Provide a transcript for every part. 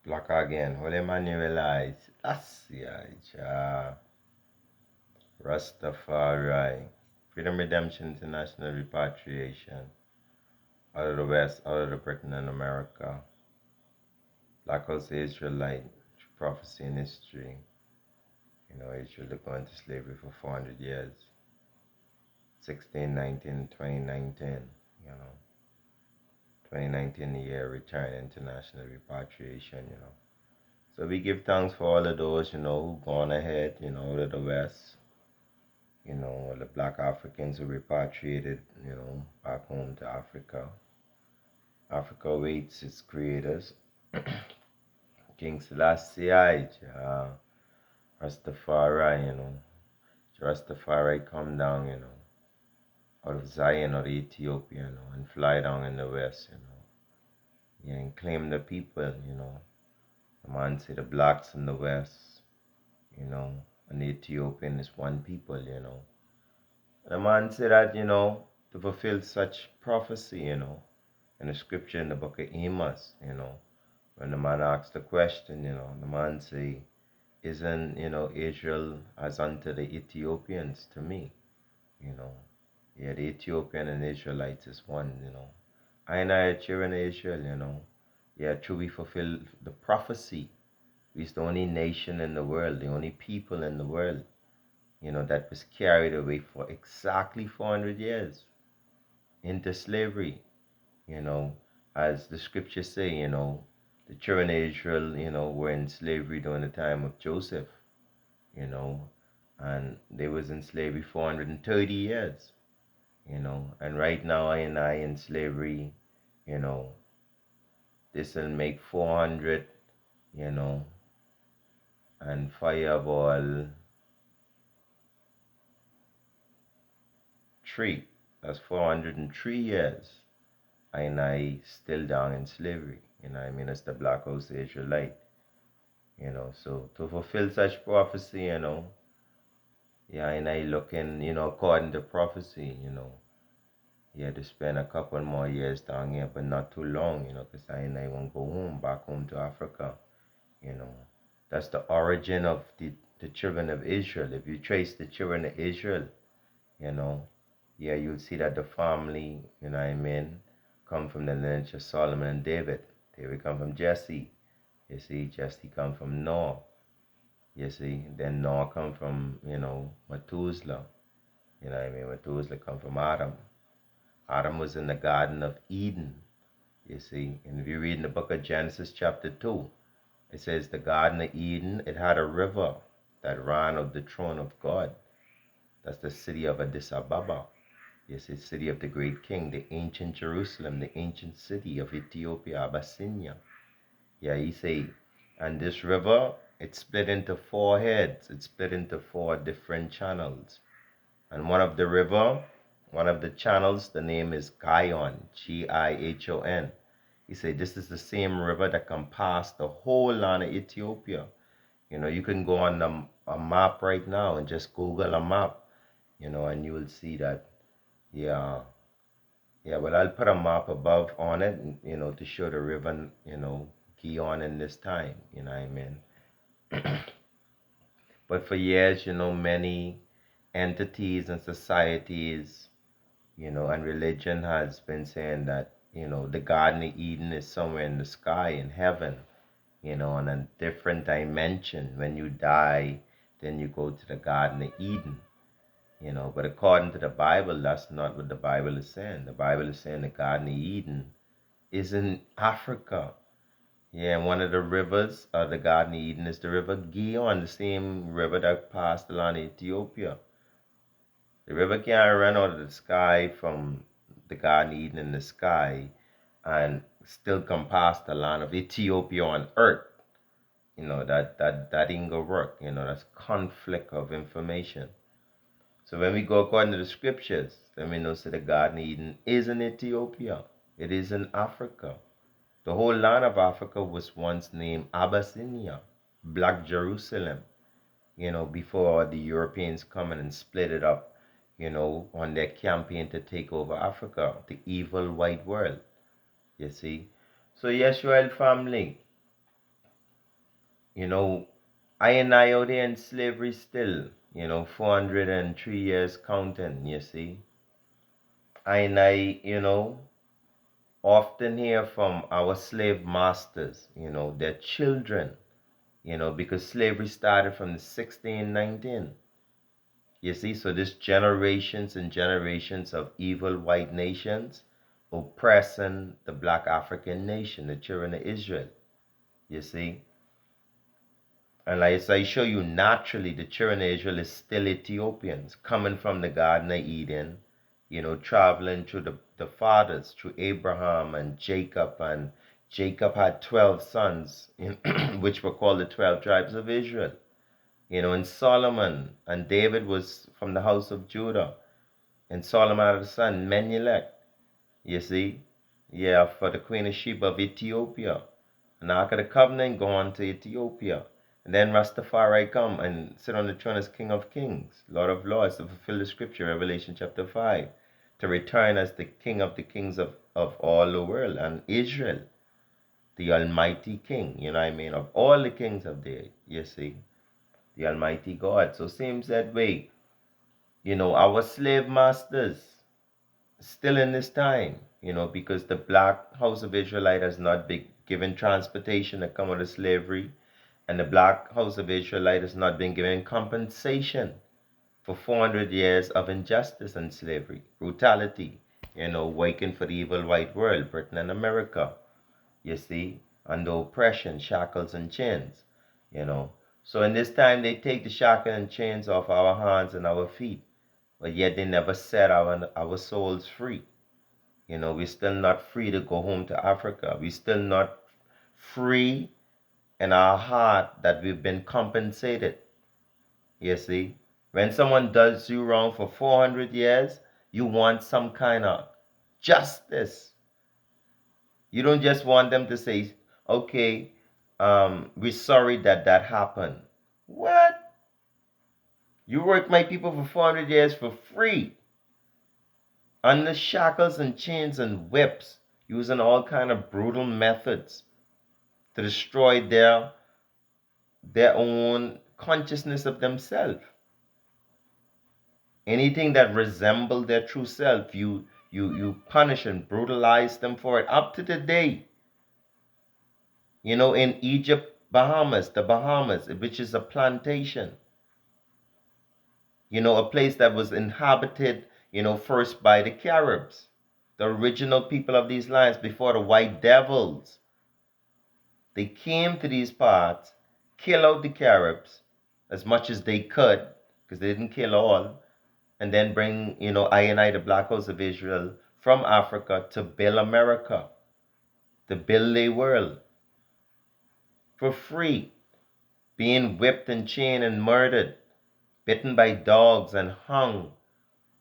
Black again. Well, Emmanuel Rastafari. Freedom Redemption International Repatriation. Out of the West, out of the Britain and America. Black House Israelite. Prophecy and history. Israel to go into slavery for 400 years. 1619, 2019. 2019 the year return international repatriation. So we give thanks for all of those, who've gone ahead, out of the West, all the black Africans who repatriated, back home to Africa. Africa awaits its creators. King Selassie, Rastafari, Rastafari come down, out of Zion or Ethiopia, and fly down in the West. Yeah, and claim the people. The man say the blacks in the West, and the Ethiopian is one people. The man said that, to fulfill such prophecy, in the scripture in the book of Amos. When the man asked the question, the man say, isn't, Israel as unto the Ethiopians to me, you know. Yeah, the Ethiopian and Israelites is one. I and I are children of Israel. Yeah, true, we fulfill the prophecy. We're the only nation in the world, the only people in the world, that was carried away for exactly 400 years into slavery, you know, as the scriptures say, the children of Israel, were in slavery during the time of Joseph, you know, and they was in slavery 430 years, and right now I in slavery, you know, this will make 400, you know, and fireball 3. That's 403 years. And I still down in slavery. I mean, it's the Black House Israelite. So to fulfill such prophecy, yeah, and I looking, according to prophecy, yeah, to spend a couple more years down here, but not too long, because I and I won't go home, back home to Africa, you know. That's the origin of the children of Israel. If you trace the children of Israel, you know, yeah, you'll see that the family, I mean, come from the lineage of Solomon and David. David come from Jesse. You see, Jesse come from Noah. You see, then Noah come from, Methuselah. I mean? Methuselah come from Adam. Adam was in the Garden of Eden. You see, and if you read in the book of Genesis chapter 2, it says the Garden of Eden, it had a river that ran of the throne of God. That's the city of Addis Ababa. Yes, it's the city of the great king, the ancient Jerusalem, the ancient city of Ethiopia, Abyssinia. Yeah, he say, and this river, it's split into 4 heads. It's split into 4 different channels. And one of the channels, the name is Gihon, Gihon. He say this is the same river that can pass the whole land of Ethiopia. You can go on a map right now and just Google a map, and you will see that. Yeah. Yeah, well, I'll put a map above on it, to show the river, Gihon in this time, what I mean? But for years, many entities and societies, and religion has been saying that, the Garden of Eden is somewhere in the sky, in heaven, on a different dimension. When you die, then you go to the Garden of Eden. But according to the Bible, that's not what the Bible is saying. The Bible is saying the Garden of Eden is in Africa. Yeah, and one of the rivers of the Garden of Eden is the river Gihon, the same river that passed along Ethiopia. The river can't run out of the sky from the Garden of Eden in the sky and still come past the land of Ethiopia on earth. That ain't gonna work. That's conflict of information. So when we go according to the scriptures, then we know that the Garden of Eden is in Ethiopia. It is in Africa. The whole land of Africa was once named Abyssinia, Black Jerusalem, before the Europeans come in and split it up, on their campaign to take over Africa, the evil white world, you see. So Yeshua family, You know, I and I out there in slavery still, 403 years counting, you see. I and I, often hear from our slave masters, their children, because slavery started from the 1619. You see, so this generations and generations of evil white nations oppressing the black African nation, the children of Israel. You see, and like as I show you, naturally, the children of Israel is still Ethiopians coming from the Garden of Eden, traveling through the fathers, through Abraham and Jacob. And Jacob had 12 sons, which were called the 12 tribes of Israel. And Solomon and David was from the house of Judah. And Solomon had a son, Menelek, you see? Yeah, for the Queen of Sheba of Ethiopia. And Ark of the Covenant go on to Ethiopia. And then Rastafari come and sit on the throne as King of Kings, Lord of Lords, to fulfill the scripture, Revelation chapter 5, to return as the kings of all the world, and Israel, the Almighty King, you know what I mean, of all the kings of the, you see, the Almighty God. So seems that way, our slave masters, still in this time, because the black house of Israelite has not been given transportation to come out of slavery, and the black house of Israelite has not been given compensation for 400 years of injustice and slavery, brutality, working for the evil white world, Britain and America, you see, under oppression, shackles and chains, you know. So in this time, they take the shackles and chains off our hands and our feet, but yet they never set our souls free. We're still not free to go home to Africa. We're still not free in our heart that we've been compensated. You see, when someone does you wrong for 400 years, you want some kind of justice. You don't just want them to say, okay, we're sorry that that happened. What? You work my people for 400 years for free, under shackles and chains and whips, using all kind of brutal methods to destroy their own consciousness of themselves. Anything that resembled their true self, you punish and brutalize them for it. Up to today, in Egypt, the Bahamas, which is a plantation, a place that was inhabited, first by the Caribs, the original people of these lands before the white devils. They came to these parts, kill out the Caribs as much as they could, because they didn't kill all, and then bring, I and I, the Black House of Israel, from Africa to build America, to build a world for free, being whipped and chained and murdered, bitten by dogs and hung,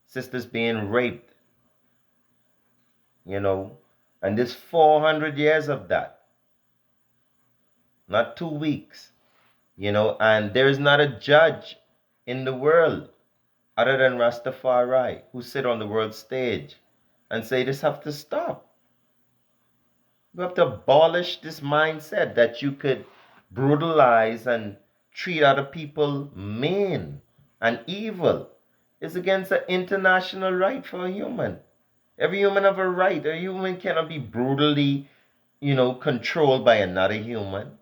sisters being raped, and this 400 years of that, not 2 weeks, and there is not a judge in the world other than Rastafari who sit on the world stage and say this have to stop. We have to abolish this mindset that you could brutalize and treat other people mean and evil. It's against the international right for a human. Every human have a right. A human cannot be brutally, controlled by another human.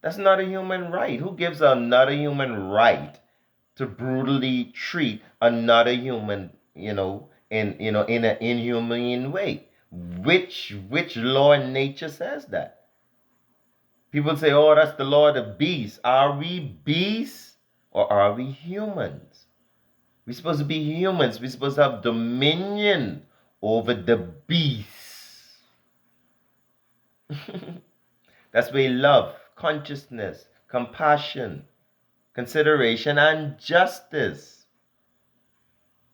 That's not a human right. Who gives another human right to brutally treat another human, in an inhumane way? Which law in nature says that? People say, "Oh, that's the law of the beast." Are we beasts or are we humans? We're supposed to be humans. We're supposed to have dominion over the beasts. That's where love, consciousness, compassion, consideration, and justice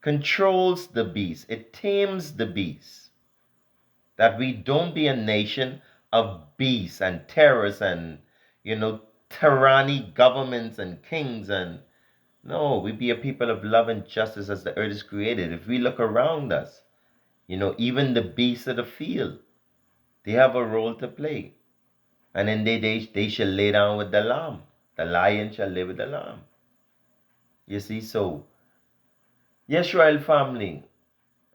controls the beast. It tames the beast. That we don't be a nation of beasts and terrorists and, tyranny governments and kings. And no, we be a people of love and justice as the earth is created. If we look around us, even the beasts of the field, they have a role to play. And then they shall lay down with the lamb. The lion shall live with the lamb. You see, so yes, royal family.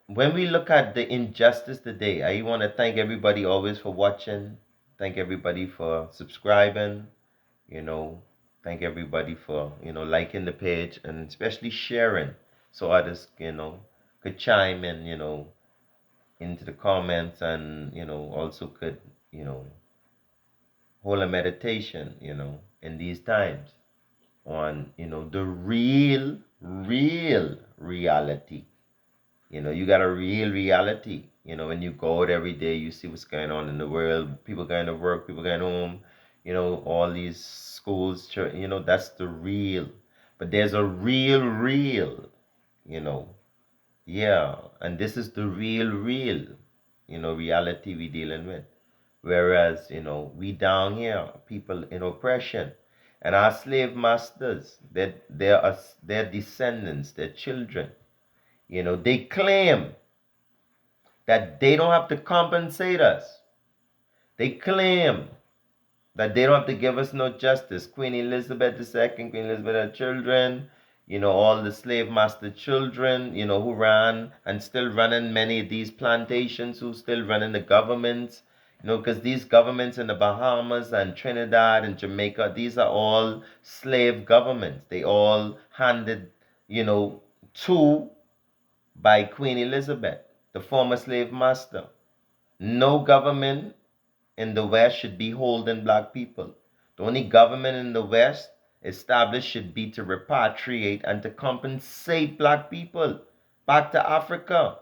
When we look at the injustice today, I want to thank everybody always for watching. Thank everybody for subscribing. You know, thank everybody for liking the page and especially sharing, so others could chime in into the comments, and also could you know hold a meditation in these times on the real reality. You got a real reality. When you go out every day, you see what's going on in the world. People going to work, people going home. All these schools, church. That's the real. But there's a real. You know, yeah. And this is the real. Reality we dealing with. Whereas, we down here, people in oppression, and our slave masters, their descendants, their children. They claim that they don't have to compensate us. They claim that they don't have to give us no justice. Queen Elizabeth II, Queen Elizabeth, her children, all the slave master children, who ran and still running many of these plantations, who still running the governments, because these governments in the Bahamas and Trinidad and Jamaica, these are all slave governments. They all handed, to by Queen Elizabeth, the former slave master. No government in the West should be holding black people. The only government in the West established should be to repatriate and to compensate black people back to Africa.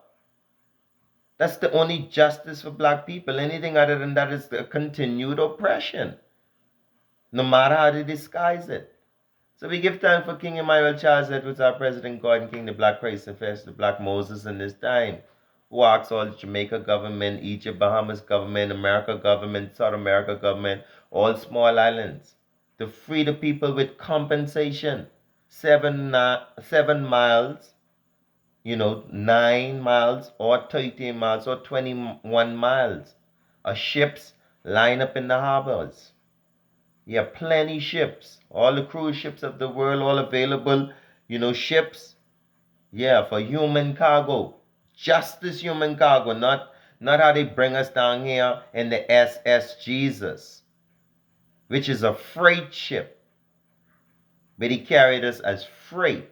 That's the only justice for black people. Anything other than that is a continued oppression, no matter how they disguise it. So we give thanks for King Emmanuel Charles Edwards, our President God, and King the Black Christ, the first, the Black Moses in this time, who asks all the Jamaica government, Egypt, Bahamas government, America government, South America government, all small islands, to free the people with compensation. 7 miles, 9 miles, or 13 miles, or 21 miles of ships line up in the harbors. Yeah, plenty ships. All the cruise ships of the world, all available, ships. Yeah, for human cargo. Just as human cargo, not how they bring us down here in the SS Jesus, which is a freight ship. But he carried us as freight.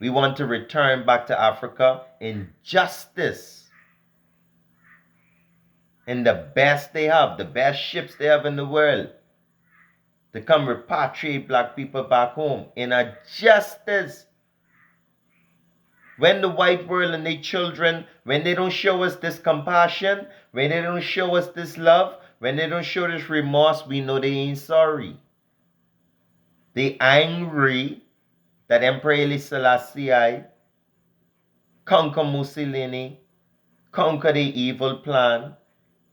We want to return back to Africa in justice. In the best they have, the best ships they have in the world, to come repatriate black people back home in a justice. When the white world and their children, when they don't show us this compassion, when they don't show us this love, when they don't show this remorse, we know they ain't sorry. They angry that Emperor Haile Selassie conquer Mussolini, conquer the evil plan,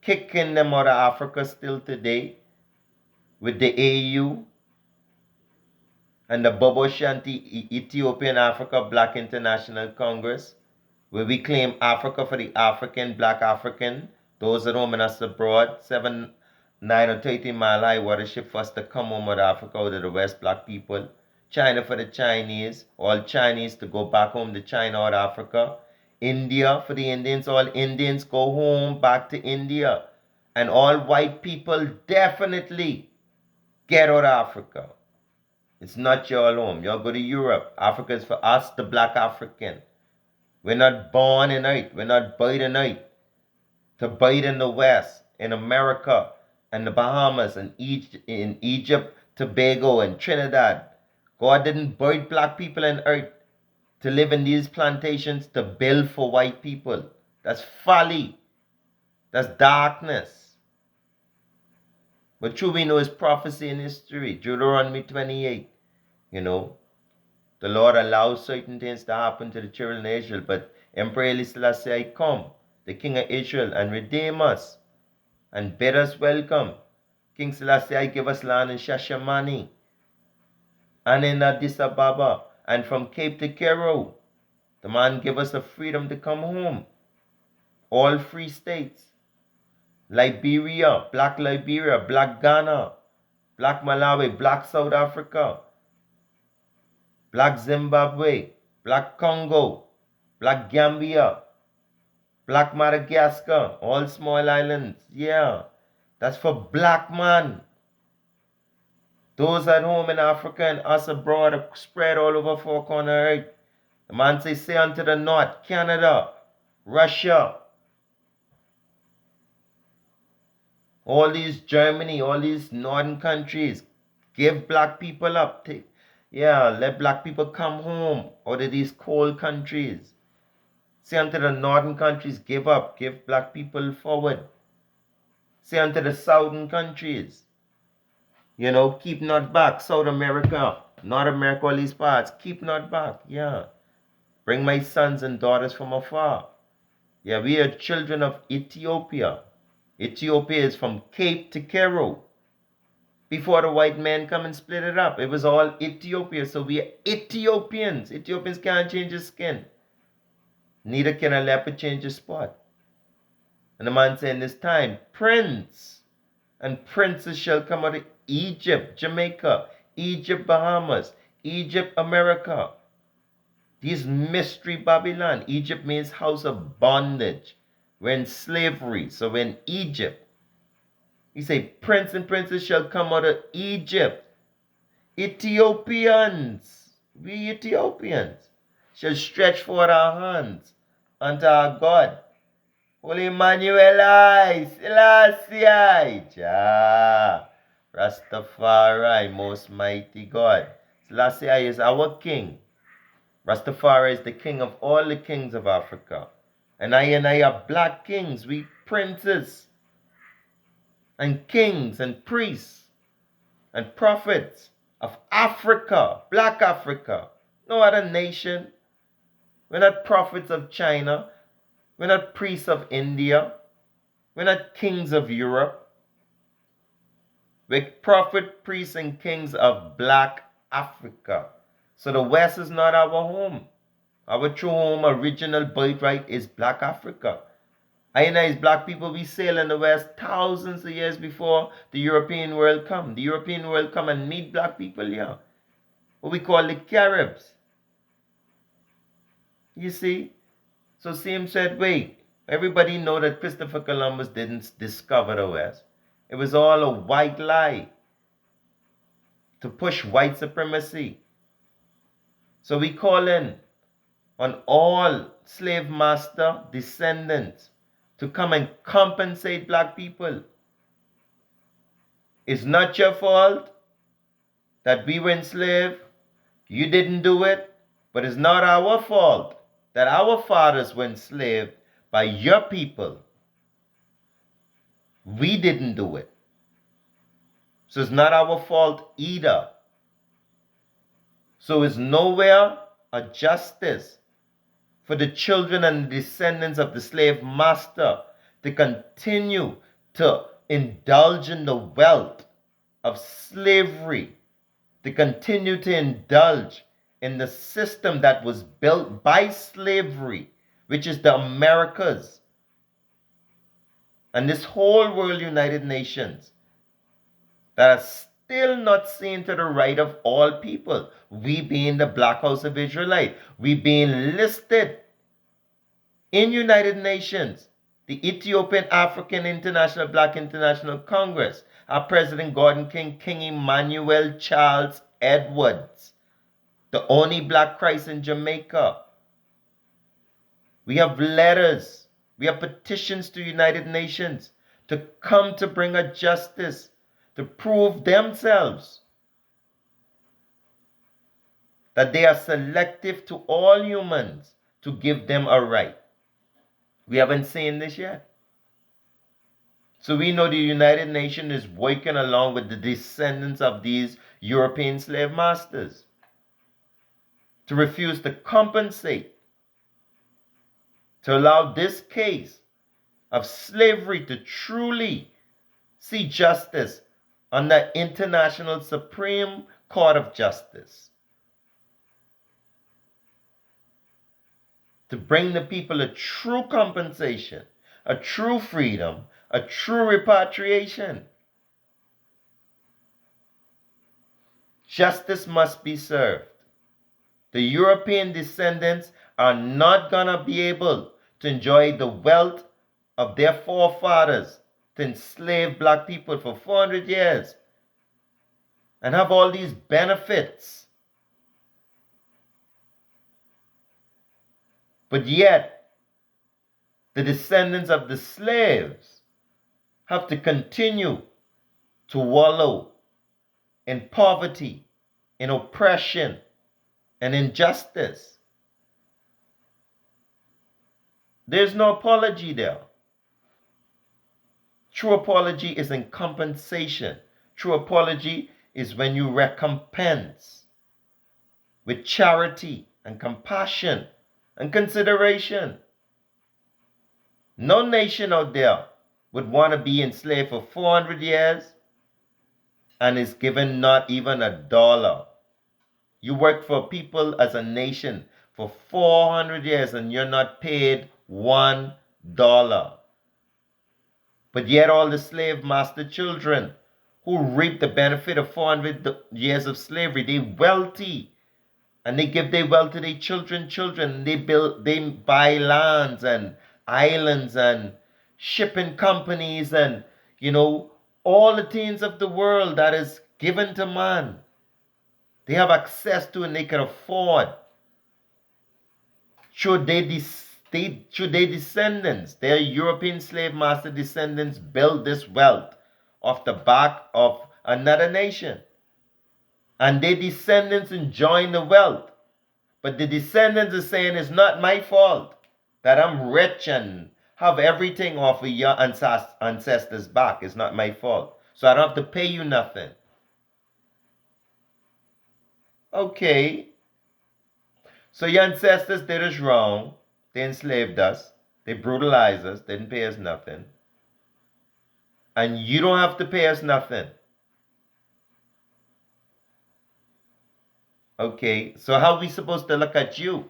kicking them out of Africa still today with the AU and the Bobo Shanti Ethiopian Africa Black International Congress, where we claim Africa for the African, black African, those at home and us abroad, 7, 9 or 13 mile high watership for us to come home with Africa out of the West, black people. China for the Chinese, all Chinese to go back home to China or Africa. India for the Indians, all Indians go home back to India. And all white people definitely get out of Africa. It's not your home. Y'all go to Europe. Africa is for us, the black African. We're not born in it. We're not buried in it. To bite in the West, in America, and the Bahamas, and in Egypt, Tobago, and Trinidad. God didn't bite black people in earth to live in these plantations to build for white people. That's folly. That's darkness. But true we know is prophecy in history. Deuteronomy 28. The Lord allows certain things to happen to the children of Israel, but Emperor Haile Selassie come, the King of Israel, and redeem us and bid us welcome. King Selassie give us land in Shashamani and in Addis Ababa and from Cape to Cairo. The man give us the freedom to come home. All free states. Liberia, Black Ghana, Black Malawi, Black South Africa, Black Zimbabwe, Black Congo, Black Gambia, Black Madagascar, all small islands. Yeah, that's for black man. Those at home in Africa and us abroad are spread all over four corners earth. The man say unto the north, Canada, Russia, all these Germany, all these northern countries, give black people up. Yeah, let black people come home out of these cold countries. Say unto the northern countries, give up, give black people forward. Say unto the southern countries, keep not back. South America, North America, all these parts, keep not back. Yeah. Bring my sons and daughters from afar. Yeah, we are children of Ethiopia. Ethiopia is from Cape to Cairo. Before the white man come and split it up, it was all Ethiopia. So we are Ethiopians. Ethiopians can't change his skin. Neither can a leopard change his spot. And the man said in this time, prince and princess shall come out of Egypt, Jamaica, Egypt, Bahamas, Egypt, America. These mystery Babylon. Egypt means house of bondage. We're in slavery. So we're in Egypt. He say, prince and princess shall come out of Egypt. Ethiopians, we Ethiopians, shall stretch forth our hands unto our God. Holy Emmanuel, Selassie, Jah, Rastafari, most mighty God. Selassie is our king. Rastafari is the king of all the kings of Africa. And I are black kings. We princes and kings and priests and prophets of Africa, black Africa. No other nation. We're not prophets of China. We're not priests of India. We're not kings of Europe. We're prophet, priests, and kings of black Africa. So the West is not our home. Our true home, original birthright is black Africa. As black people, we sail in the West thousands of years before the European world come. The European world come and meet black people here. What we call the Caribs. You see? So Sim said, wait, everybody know that Christopher Columbus didn't discover the West. It was all a white lie to push white supremacy. So we call in on all slave master descendants to come and compensate black people. It's not your fault that we were enslaved. You didn't do it. But it's not our fault that our fathers were enslaved by your people. We didn't do it. So it's not our fault either. So it's nowhere a justice for the children and descendants of the slave master to continue to indulge in the wealth of slavery, to continue to indulge in the system that was built by slavery, which is the Americas and this whole world United Nations, that are still not seeing to the right of all people. We being the Black House of Israelite, we being listed in United Nations, the Ethiopian African International Black International Congress, our President Gordon King, King Emmanuel Charles Edwards, the only black Christ in Jamaica. We have letters, we have petitions to United Nations to come to bring a justice, to prove themselves that they are selective to all humans, to give them a right. We haven't seen this yet. So we know the United Nations is working along with the descendants of these European slave masters to refuse to compensate, to allow this case of slavery to truly see justice on the International Supreme Court of Justice, to bring the people a true compensation, a true freedom, a true repatriation. Justice must be served. The European descendants are not going to be able to enjoy the wealth of their forefathers to enslave black people for 400 years and have all these benefits. But yet, the descendants of the slaves have to continue to wallow in poverty, in oppression, and injustice. There's no apology there. True apology is in compensation. True apology is when you recompense with charity and compassion and consideration. No nation out there would want to be enslaved for 400 years and is given not even a dollar. You work for people as a nation for 400 years and you're not paid $1. But yet all the slave master children who reap the benefit of 400 years of slavery, they wealthy. And they give their wealth to their children. They buy lands and islands and shipping companies and, all the things of the world that is given to man. They have access to and they can afford. Should their descendants, their European slave master descendants, build this wealth off the back of another nation? And their descendants enjoying the wealth. But the descendants are saying it's not my fault that I'm rich and have everything off of your ancestors' back. It's not my fault. So I don't have to pay you nothing. Okay. So your ancestors did us wrong. They enslaved us. They brutalized us. Didn't pay us nothing. And you don't have to pay us nothing. Okay. So how are we supposed to look at you?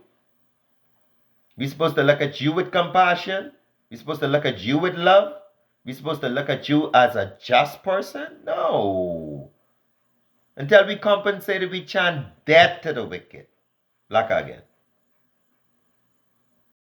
We supposed to look at you with compassion? We supposed to look at you with love? We supposed to look at you as a just person? No. Until we compensated, we chant death to the wicked. Black again.